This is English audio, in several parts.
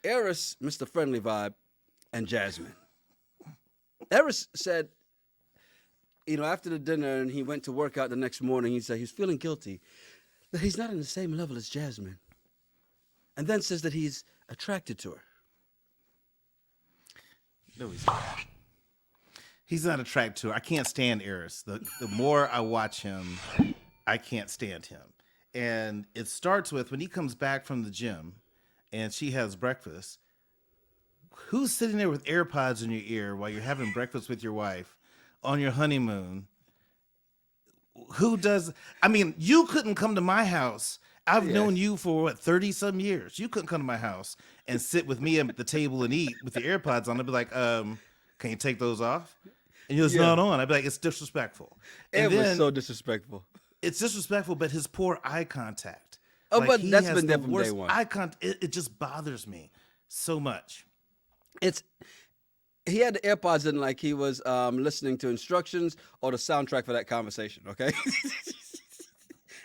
Airris, Mr. Friendly Vibe, and Jasmine. Airris said, after the dinner and he went to work out the next morning, he said he's feeling guilty that he's not on the same level as Jasmine. And then says that he's attracted to her. No, he's not. He's not attracted to her. I can't stand Airris. The more I watch him, I can't stand him. And it starts with when he comes back from the gym and she has breakfast. Who's sitting there with AirPods in your ear while you're having breakfast with your wife on your honeymoon? Who does? I mean, you couldn't come to my house. I've known you for 30-some years. You couldn't come to my house and sit with me at the table and eat with the AirPods on. I'd be like, can you take those off? And you're not on. I'd be like, it's disrespectful. It was so disrespectful. It's disrespectful, but his poor eye contact. Oh, but that's been there from day one. Eye contact. It just bothers me so much. He had the AirPods in like he was listening to instructions or the soundtrack for that conversation, okay?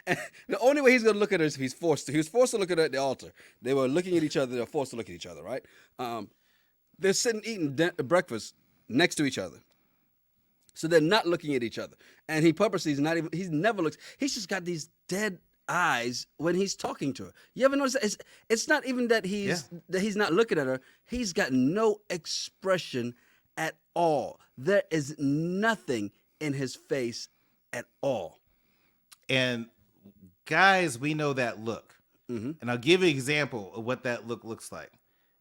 And the only way he's going to look at her is if he's forced to. He was forced to look at her at the altar. They were looking at each other. They were forced to look at each other, right? They're sitting eating breakfast next to each other. So they're not looking at each other. And he purposely he's never looks. He's just got these dead eyes when he's talking to her. You ever notice that? It's not even that he's not looking at her. He's got no expression at all. There is nothing in his face at all. And guys, we know that look. Mm-hmm. And I'll give you an example of what that look looks like.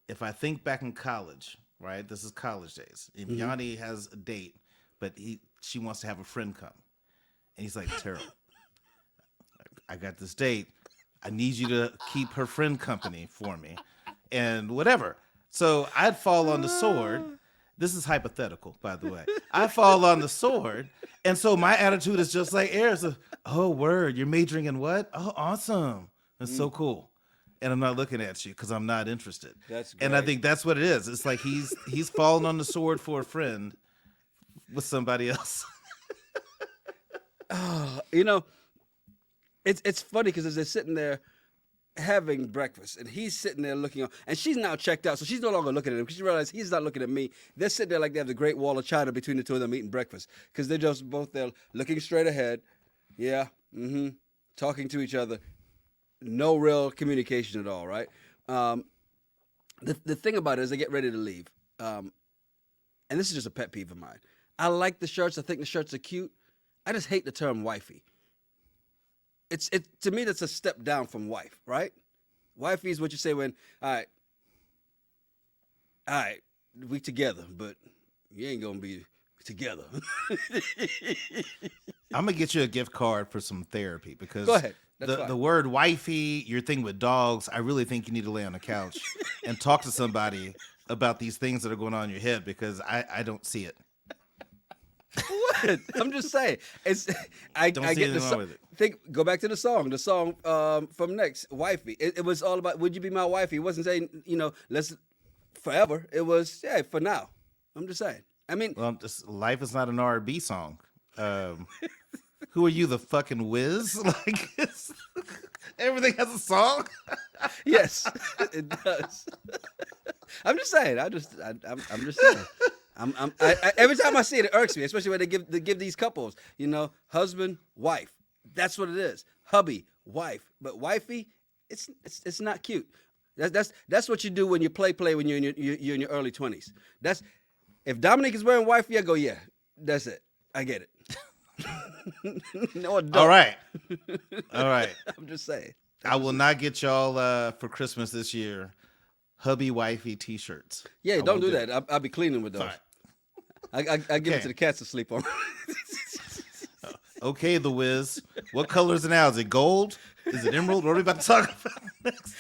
If I think back in college, right? This is college days. If Yanni has a date, but she wants to have a friend come. And he's like, Terrell, I got this date. I need you to keep her friend company for me. And whatever. So I'd fall on the sword. This is hypothetical, by the way. I fall on the sword. And so my attitude is just like Airris. Oh, word. You're majoring in what? Oh, awesome. That's so cool. And I'm not looking at you because I'm not interested. That's great. And I think that's what it is. It's like he's fallen on the sword for a friend with somebody else. It's funny because as they're sitting there having breakfast and he's sitting there looking on, and she's now checked out, so she's no longer looking at him because she realized he's not looking at me. They're sitting there like they have the Great Wall of China between the two of them eating breakfast because they're just both there looking straight ahead. Yeah, talking to each other. No real communication at all, right? The thing about it is they get ready to leave. And this is just a pet peeve of mine. I like the shirts. I think the shirts are cute. I just hate the term wifey. To me, that's a step down from wife, right? Wifey is what you say when, all right, we together, but you ain't gonna be together. I'm gonna get you a gift card for some therapy because Go ahead. That's the word wifey, your thing with dogs, I really think you need to lay on the couch and talk to somebody about these things that are going on in your head because I don't see it. What? I'm just saying. I get the wrong with it. Go back to the song. The song from Next, Wifey. It was all about, would you be my wifey? It wasn't saying, let's forever. It was, for now. I'm just saying. I mean, well, life is not an R&B song. Who are you, the fucking whiz? Like, everything has a song. Yes, it does. I'm just saying. I'm just saying. Every time I see it, it irks me, especially when they give these couples, husband, wife. That's what it is. Hubby, wife. But wifey, it's not cute. That's what you do when you play when you're in your early 20s. If Dominique is wearing wifey, I go, yeah, that's it. I get it. No, All right. I'm just saying. I will not get y'all for Christmas this year hubby wifey t-shirts. Yeah, don't do that. I'll be cleaning with those. I give it to the cats to sleep on. Okay, the whiz. What color is it now? Is it gold? Is it emerald? What are we about to talk about next?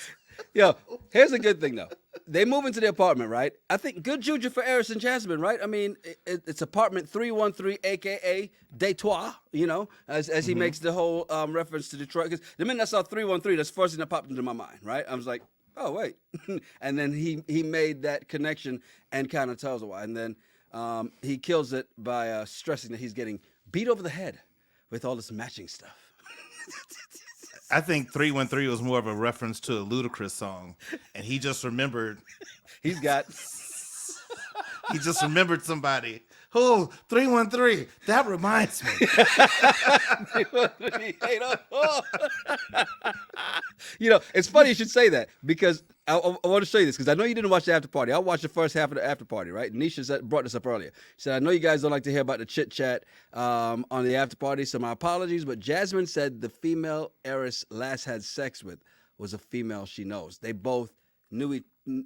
Yo, here's a good thing though. They move into the apartment, right? I think good juju for Airris and Jasmine, right? I mean, it's apartment 313, aka Detroit, as he makes the whole reference to Detroit. Because the minute I saw 313, that's the first thing that popped into my mind, right? I was like, oh, wait. And then he made that connection and kind of tells her why. And then he kills it by stressing that he's getting beat over the head with all this matching stuff. I think 313 was more of a reference to a Ludacris song, and he just remembered. He's got. He just remembered somebody. Oh, 313. That reminds me. It's funny you should say that because I want to show you this because I know you didn't watch the after party. I watched the first half of the after party, right? Nisha brought this up earlier. She said, I know you guys don't like to hear about the chit chat on the after party, so my apologies. But Jasmine said the female Airris last had sex with was a female she knows. They both knew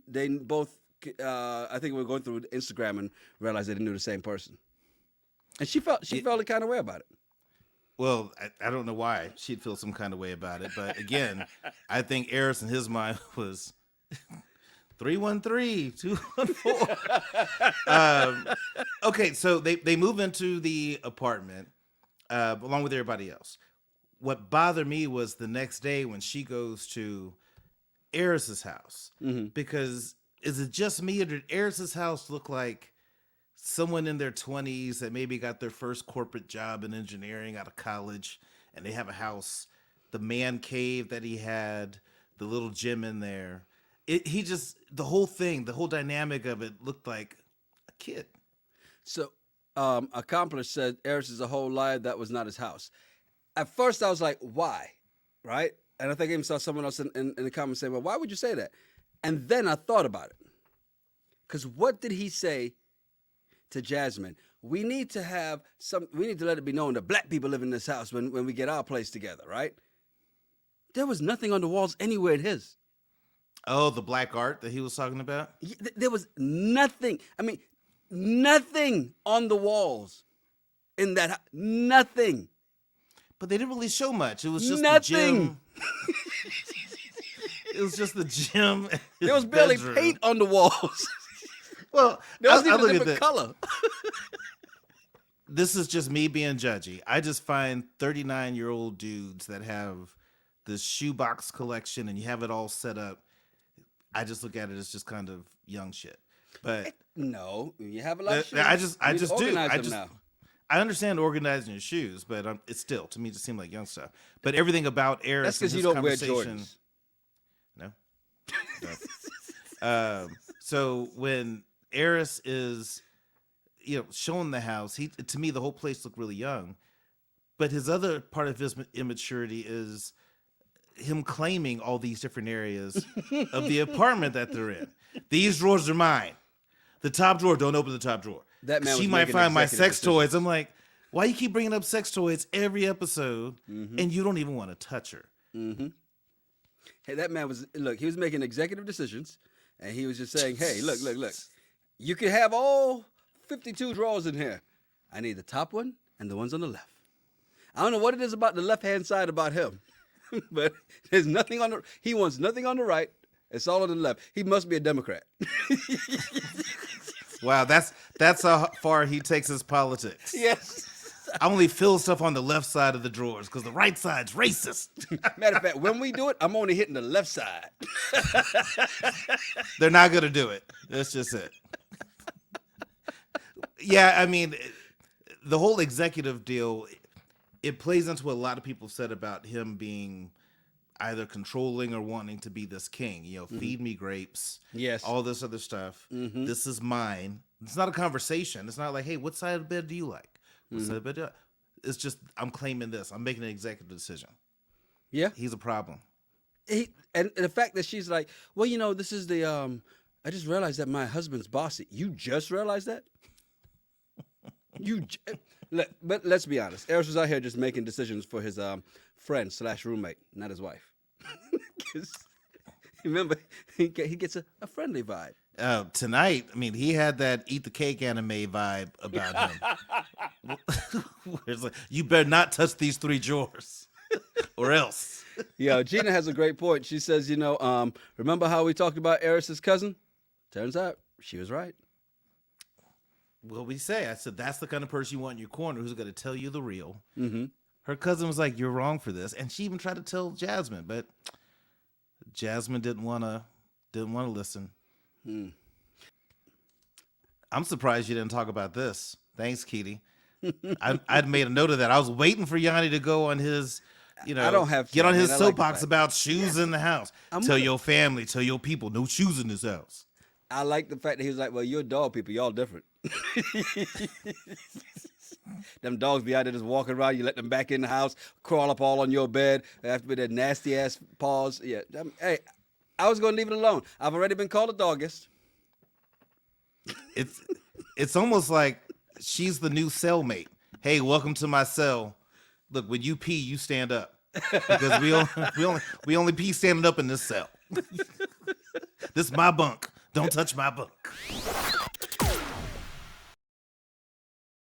they both. I think we were going through Instagram and realized they knew the same person, and she felt a kind of way about it. Well, I don't know why she'd feel some kind of way about it, but again, I think Airris in his mind was 313, 214. Okay, so they move into the apartment along with everybody else. What bothered me was the next day when she goes to Airris's house, because is it just me or did Airris's house look like someone in their 20s that maybe got their first corporate job in engineering out of college, and they have a house, the man cave that he had, the little gym in there. The whole thing, the whole dynamic of it looked like a kid. So, Accomplished said Airris is a whole lie. That was not his house. At first, I was like, why? Right? And I think I even saw someone else in the comments saying, well, why would you say that? And then I thought about it. Because what did he say to Jasmine? We need to let it be known that black people live in this house when we get our place together, right? There was nothing on the walls anywhere in his. Oh, the black art that he was talking about? There was nothing. I mean, nothing on the walls in that. Nothing. But they didn't really show much. It was just nothing. The gym. It was just the gym. There was barely paint on the walls. Well, there wasn't even a different color. This is just me being judgy. I just find 39-year-old dudes that have this shoebox collection and you have it all set up. I just look at it as just kind of young shit. But no, you have a lot of shoes. I just do. Now. I understand organizing your shoes, but it's still, to me, just seems like young stuff. But everything about Airris, that's because you don't wear Jordans. No. So when Airris is, showing the house, to me the whole place looked really young. But his other part of his immaturity is him claiming all these different areas of the apartment that they're in. These drawers are mine. The top drawer, don't open the top drawer. That man, she might find my sex toys. I'm like, why you keep bringing up sex toys every episode, and you don't even want to touch her? Mm-hmm. Hey, that man he was making executive decisions, and he was just saying, hey, look. You can have all 52 drawers in here. I need the top one and the ones on the left. I don't know what it is about the left-hand side about him, but there's nothing he wants nothing on the right. It's all on the left. He must be a Democrat. Wow, that's how far he takes his politics. Yes. I only fill stuff on the left side of the drawers because the right side's racist. Matter of fact, when we do it, I'm only hitting the left side. They're not going to do it. That's just it. Yeah, I mean, the whole executive deal, it plays into what a lot of people said about him being either controlling or wanting to be this king. Feed me grapes. Yes. All this other stuff. Mm-hmm. This is mine. It's not a conversation. It's not like, hey, what side of the bed do you like? What side of the bed do you like? It's just, I'm claiming this. I'm making an executive decision. Yeah. He's a problem. And the fact that she's like, well, this is the, I just realized that my husband's bossy. You just realized that? But let's be honest. Airris was out here just making decisions for his friend/roommate, not his wife. Remember, he gets a friendly vibe. Tonight, I mean, he had that eat the cake anime vibe about him. It's like, you better not touch these 3 drawers or else. Yeah, Gina has a great point. She says, remember how we talked about Airris' cousin? Turns out she was right. What we say? I said, that's the kind of person you want in your corner who's going to tell you the real. Mm-hmm. Her cousin was like, you're wrong for this. And she even tried to tell Jasmine, but Jasmine didn't want to listen. I'm surprised you didn't talk about this. Thanks, Keely. I'd made a note of that. I was waiting for Yanni to go on his I don't have to. get on his I like the soapbox fact. about shoes in the house. I'm Tell with it. your family, tell your people, no shoes in this house. I like the fact that he was like, well, you're dog people. Y'all different. Them dogs be out there just walking around. You let them back in the house, crawl up all on your bed. They have to be their nasty ass paws. Yeah. Hey, I was going to leave it alone. I've already been called a doggist. It's almost like she's the new cellmate. Hey, welcome to my cell. Look, when you pee, you stand up because we only pee standing up in this cell. This is my bunk. Don't touch my bunk.